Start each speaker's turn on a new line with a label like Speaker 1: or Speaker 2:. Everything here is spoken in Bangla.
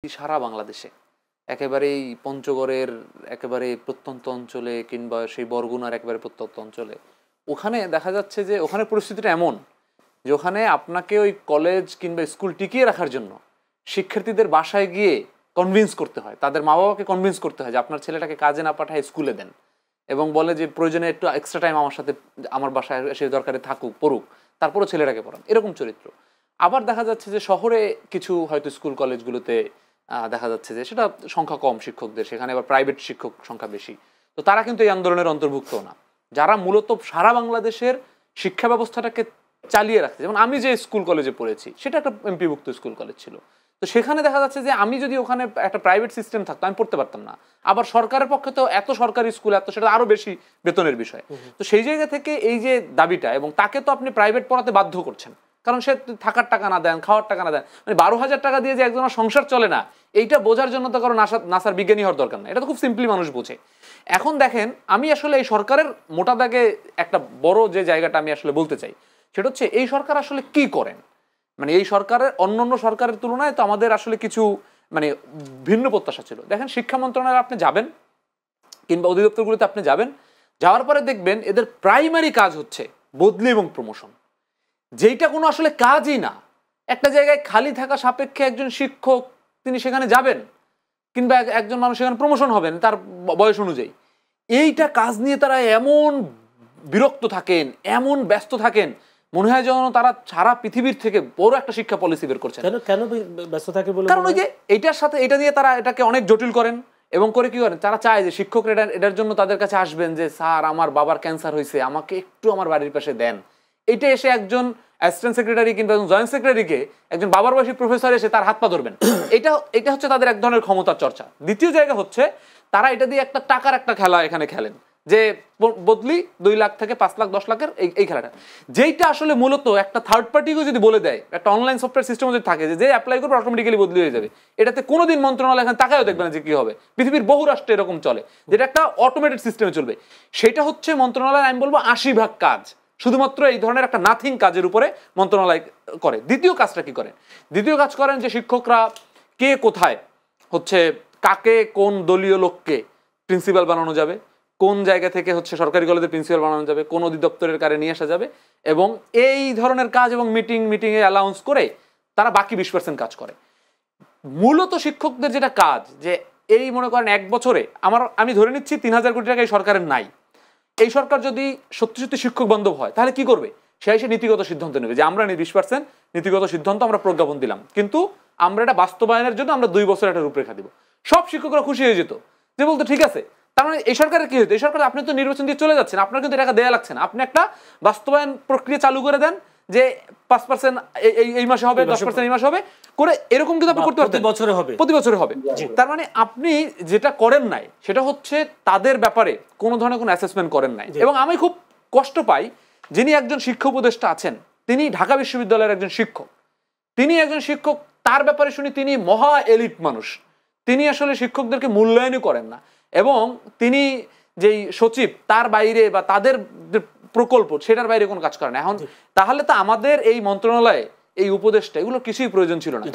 Speaker 1: সারা বাংলাদেশে একেবারেই পঞ্চগড়ের একেবারে প্রত্যন্ত অঞ্চলে কিংবা সেই বরগুনার একেবারে প্রত্যন্ত অঞ্চলে ওখানে দেখা যাচ্ছে যে ওখানে পরিস্থিতিটা এমন যে ওখানে আপনাকে ওই কলেজ কিংবা স্কুল টিকিয়ে রাখার জন্য শিক্ষার্থীদের বাসায় গিয়ে কনভিন্স করতে হয়, তাদের মা বাবাকে কনভিন্স করতে হয় যে আপনার ছেলেটাকে কাজে না পাঠায় স্কুলে দেন, এবং বলে যে প্রয়োজনে একটু এক্সট্রা টাইম আমার সাথে আমার বাসায় এসে দরকারে থাকুক পড়ুক, তারপরও ছেলেটাকে পড়ান, এরকম চরিত্র। আবার দেখা যাচ্ছে যে শহরে কিছু হয়তো স্কুল কলেজগুলোতে দেখা যাচ্ছে যে সেটা সংখ্যা কম শিক্ষকদের, সেখানে আবার প্রাইভেট শিক্ষক সংখ্যা বেশি, তো তারা কিন্তু এই আন্দোলনের অন্তর্ভুক্ত না, যারা মূলত সারা বাংলাদেশের শিক্ষা ব্যবস্থাটাকে চালিয়ে রাখছে। যেমন আমি যে স্কুল কলেজে পড়েছি সেটা একটা এমপিভুক্ত স্কুল কলেজ ছিল, তো সেখানে দেখা যাচ্ছে যে আমি যদি ওখানে একটা প্রাইভেট সিস্টেম থাকতো আমি পড়তে পারতাম না। আবার সরকারের পক্ষে তো এত সরকারি স্কুল এত, সেটা আরো বেশি বেতনের বিষয়। তো সেই জায়গা থেকে এই যে দাবিটা, এবং তাকে তো আপনি প্রাইভেট পড়াতে বাধ্য করছেন, কারণ সে থাকার টাকা না দেন, খাওয়ার টাকা না দেন, মানে 12,000 টাকা দিয়ে যে একজনের সংসার চলে না, এইটা বোঝার জন্য তো কারো নাসার বিজ্ঞানী হওয়ার দরকার না, এটা তো খুব সিম্পলি মানুষ বোঝে। এখন দেখেন, আমি আসলে এই সরকারের মোটা দাগে একটা বড় যে জায়গাটা আমি আসলে বলতে চাই সেটা হচ্ছে এই সরকার আসলে কি করেন। মানে এই সরকারের অন্যান্য সরকারের তুলনায় তো আমাদের আসলে কিছু মানে ভিন্ন প্রত্যাশা ছিল। দেখেন, শিক্ষা মন্ত্রণালয়ে আপনি যাবেন কিংবা অধিদপ্তরগুলোতে আপনি যাবেন, যাওয়ার পরে দেখবেন এদের প্রাইমারি কাজ হচ্ছে বদলি এবং প্রমোশন, যেইটা কোনো আসলে কাজই না। একটা জায়গায় খালি থাকা সাপেক্ষে একজন শিক্ষক তিনি সেখানে যাবেন, কিংবা একজন মানুষ সেখানে প্রমোশন হবেন তার বয়স অনুযায়ী, এইটা কাজ নিয়ে তারা এমন বিরক্ত থাকেন, এমন ব্যস্ত থাকেন, মনে হয় যেন তারা সারা পৃথিবীর থেকে বড় একটা শিক্ষা পলিসি বের করছেন।
Speaker 2: কেন ব্যস্ত থাকে বলে?
Speaker 1: কারণ ওই যে এইটার সাথে এটা দিয়ে তারা এটাকে অনেক জটিল করেন, এবং করে কি করেন, তারা চায় যে শিক্ষকরা এটার জন্য তাদের কাছে আসবেন যে স্যার আমার বাবার ক্যান্সার হয়েছে, আমাকে একটু আমার বাড়ির পাশে দেন। এটা এসে একজন অ্যাসিস্ট্যান্ট সেক্রেটারি কিংবা জয়েন্ট সেক্রেটারিকে একজন বাবার বয়সী প্রফেসর এসে তার হাত পা ধরবেন, এটা হচ্ছে তাদের এক ধরনের ক্ষমতার চর্চা। দ্বিতীয় জায়গা হচ্ছে তারা এটা দিয়ে একটা টাকার একটা খেলা এখানে খেলেন, যে বদলি 2 লাখ থেকে 5 লাখ 10 লাখের এই খেলাটা, যেইটা আসলে মূলত একটা থার্ড পার্টিকেও যদি বলে দেয়, একটা অনলাইন সফটওয়্যার সিস্টেম যদি থাকে যে অ্যাপ্লাই করবে অটোমেটিক্যালি বদলি হয়ে যাবে, এটাতে কোনোদিন মন্ত্রণালয় এখানে তাকায়ও দেখবে না যে কি হবে। পৃথিবীর বহু রাষ্ট্রে এরকম চলে, যেটা একটা অটোমেটেড সিস্টেমে চলবে। সেটা হচ্ছে মন্ত্রণালয়, আমি বলবো 80% কাজ শুধুমাত্র এই ধরনের একটা নাথিং কাজের উপরে মন্ত্রণালয় করে। দ্বিতীয় কাজটা কি করেন? দ্বিতীয় কাজ করেন যে শিক্ষকরা কে কোথায় হচ্ছে কাকে কোন দলীয় লোককে প্রিন্সিপাল বানানো যাবে, কোন জায়গা থেকে হচ্ছে সরকারি কলেজের প্রিন্সিপাল বানানো যাবে, কোন অধিদপ্তরের কারে নিয়ে আসা যাবে, এবং এই ধরনের কাজ এবং মিটিংয়ে অ্যালাউন্স করে তারা বাকি 20% কাজ করে। মূলত শিক্ষকদের যেটা কাজ, যে এই মনে করেন 1 বছরে আমি ধরে নিচ্ছি 3,000 কোটি টাকা এই সরকারের নাই, এই সরকার যদি সত্যি সত্যি শিক্ষক বান্ধব হয় তাহলে কি করবে? সে নীতিগত সিদ্ধান্ত নেবে যে আমরা 20% নীতিগত সিদ্ধান্ত আমরা প্রজ্ঞাপন দিলাম, কিন্তু আমরা এটা বাস্তবায়নের জন্য আমরা 2 বছর একটা রূপরেখা দিব। সব শিক্ষকরা খুশি হয়ে যেত, যে বলতো ঠিক আছে। তার মানে এই সরকারের কি হতো? এই সরকার আপনি তো নির্বাচন দিয়ে চলে যাচ্ছেন, আপনার কিন্তু টাকা দেয়া লাগছে না, আপনি একটা বাস্তবায়ন প্রক্রিয়া চালু করে দেন যে 5% এই মাসে হবে, 10% এই মাসে হবে করে, এরকম কিন্তু আপনি করতে পারতেন, প্রতি বছরে হবে। তার মানে আপনি যেটা করেন নাই সেটা হচ্ছে তাদের ব্যাপারে কোনো ধরনের কোনো অ্যাসেসমেন্ট করেন নাই। এবং আমি খুব কষ্ট পাই, যিনি একজন শিক্ষা উপদেষ্টা আছেন, তিনি ঢাকা বিশ্ববিদ্যালয়ের একজন শিক্ষক, তিনি একজন শিক্ষক, তার ব্যাপারে শুনি তিনি মহা এলিট মানুষ, তিনি আসলে শিক্ষকদেরকে মূল্যায়নই করেন না, এবং তিনি যেই সচিব তার বাইরে বা তাদের প্রকল্প সেটার বাইরে কোনো কাজ করে না। এখন তাহলে তো আমাদের এই মন্ত্রণালয়ে এই উপদেষ্টা এগুলো কিছুই প্রয়োজন ছিল না।